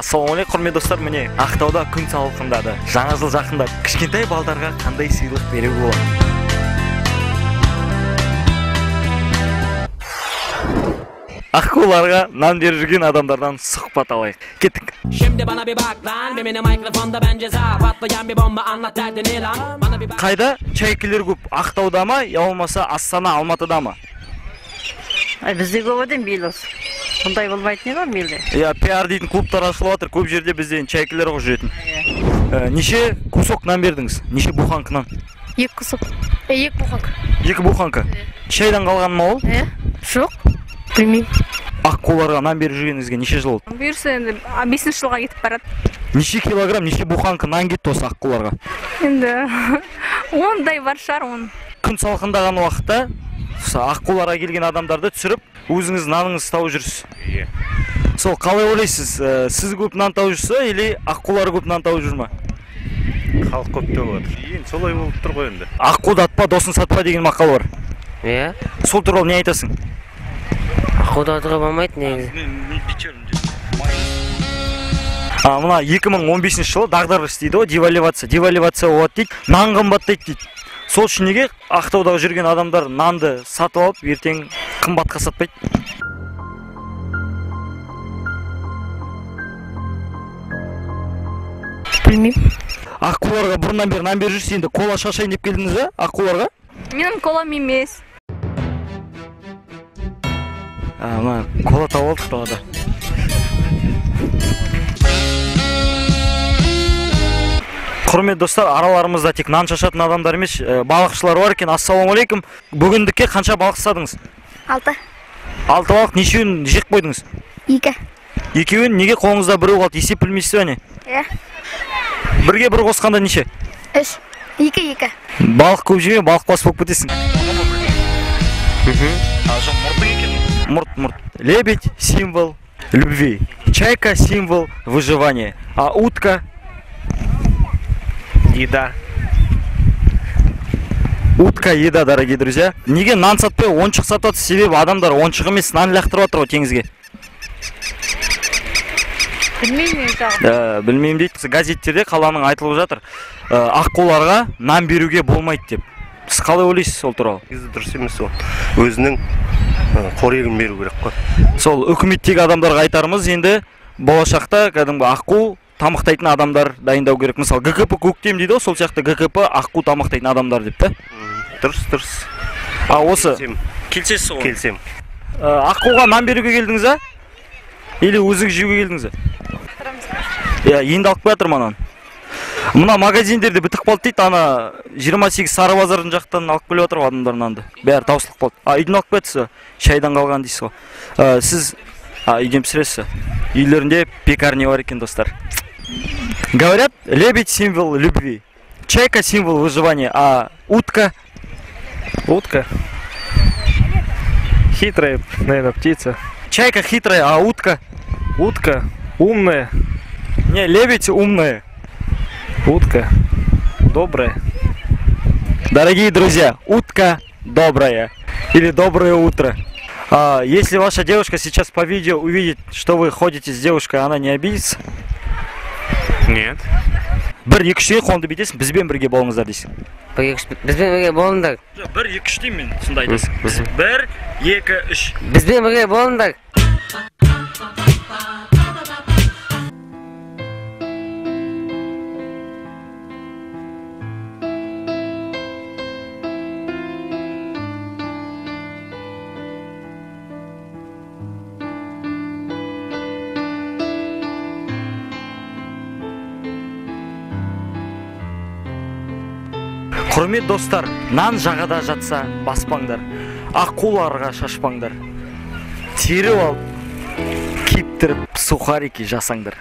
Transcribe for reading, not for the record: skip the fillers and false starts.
Ассалаумағалейкум, құрметті достар, міне Ақтауда күн салқындады. Жаңа жыл жақындап, кішкентай балдарға қандай сыйлық беруге болады? Аққуларға нан беріп жүрген адамдардан сұхбат алайық. Кеттік. Қайда? Чайкілер көп. Ақтауда ма, я болмаса Астана, Алматыда ма? Бізде көп адам бейл осы. Бұндай болмайды не бар мейлде? Пиар дейтін клубтар ашылып жатыр, көп жерде бізден чайкілер қой жүретін. Неше кусок нан бердіңіз? Неше буханка нан? 2 кусок. 2 буханка. 2 буханка? Шайдан қалған ма ол? Жоқ. Білмеймін. Аққуларға нан беріп жүргеніңізге неше жыл болды? Бұйырса енді 5 жылға кетіп барады. Неше килограмм, неше буханка нан кетті осы аққуларға? Енді ондай бар шығар оның. Күн салқындаған уақытта аққуларға келген адамдарды түсіріп, өзіңіз наныңыз тауып жүрсіз. Сол қалай ойлайсыз? Сіз көп нан тауып жүрсіз, или аққулар көп нан тауып жүр ма? Халық көп тауып жатыр. Солай болып тұр ғой енді. Аққуды атпа, досын сатпа деген мақал бар. Сол туралы не айтасың? Аққуды атуға болмайды негізі. Мына 2015 жылы дағдарыс дейді ғой, девальвация болады дейді, нан қымбаттайды дейді. Сол үшін неге Ақтаудағы жүрген адамдар нанды сатып алып, ертең қымбатқа сатпайды? Білмеймін. Аққуларға бұрыннан бері нан беріп жүрсіз, енді кола шашайын деп келдіңіз бе аққуларға? Менің колам емес. Мына кола тауып алдық далада. Құрметті достар, араларымызда тек нан шашатын адамдар емес, балықшылар бар екен. Ассалаумағалейкум. Бүгіндікке қанша балық ұстадыңыз? 6. 6 балық, нешеуін жек қойдыңыз? 2. Екеуін неге қолыңызда біреу қалды? Есеп білмейсіз бе не? Бірге бір қосқанда неше? 3. 2. Балық көп жеме, балық бас болып кетесің. Мұрт. Лебедь – символ любви. Чайка – символ выживания. А утка – еда. Утка – еда, дорогие друзья. Неге нан сатпай, оншық сатады? Себебі адамдар оншық емес нан лақтырып отыр ғой теңізге. Білмеймін дейді. Газеттерде қаланың айтылып жатыр. Аққуларға нан беруге болмайды деп. Сіз қалай ойлайсыз сол туралы? Дұрыс емес ол. Өзінің қорегін беру керек қой. Сол үкіметтегі адамдарға айтарымыз, енді болашақта кәдімгі аққу тамақтайтын адамдар дайындау керек. Мысалы, ГКП көктем дейді, сол сияқты ГКП аққу тамақтайтын адамдар деп та? Дұрыс. Осы келсесіз ғой? Келсем. Аққуға нан беруге келдіңіз а? Или өзіңіз жеуге келдіңіз а? Енді алып қоятыр манан. Мына магазиндерде бітік қалды дейді, ана 28 сары базардың жақтан алып келіп отыр адамдар нанды. Бәрі таусылып қалды. Үйден алып қоятсыз, шайдан қалған дейсіз ғой. Сіз үйден пісіресіз. Үйлерінде пекарня бар екен, достар. Говорят, лебедь – символ любви. Чайка – символ выживания. А утка? Утка? Хитрая, наверное, птица. Чайка хитрая, а утка? Утка умная. Не, лебедь умная. Утка добрая. Дорогие друзья, утка добрая. Или доброе утро. Если ваша девушка сейчас по видео увидит, что вы ходите с девушкой, она не обидится? Нет. Бір, екі, үште қолды бетесің, бізбен бірге болыңыздар дейсің. Бізбен бірге болыңдар. Бір, екі, үште мен сонда айтасың. Бір, екі, үш. Бізбен бірге болыңдар. Құрмет достар, нан жағада жатса баспаңдар, аққуларға шашпаңдар. Теріп алып, кептіріп сухарики жасаңдар.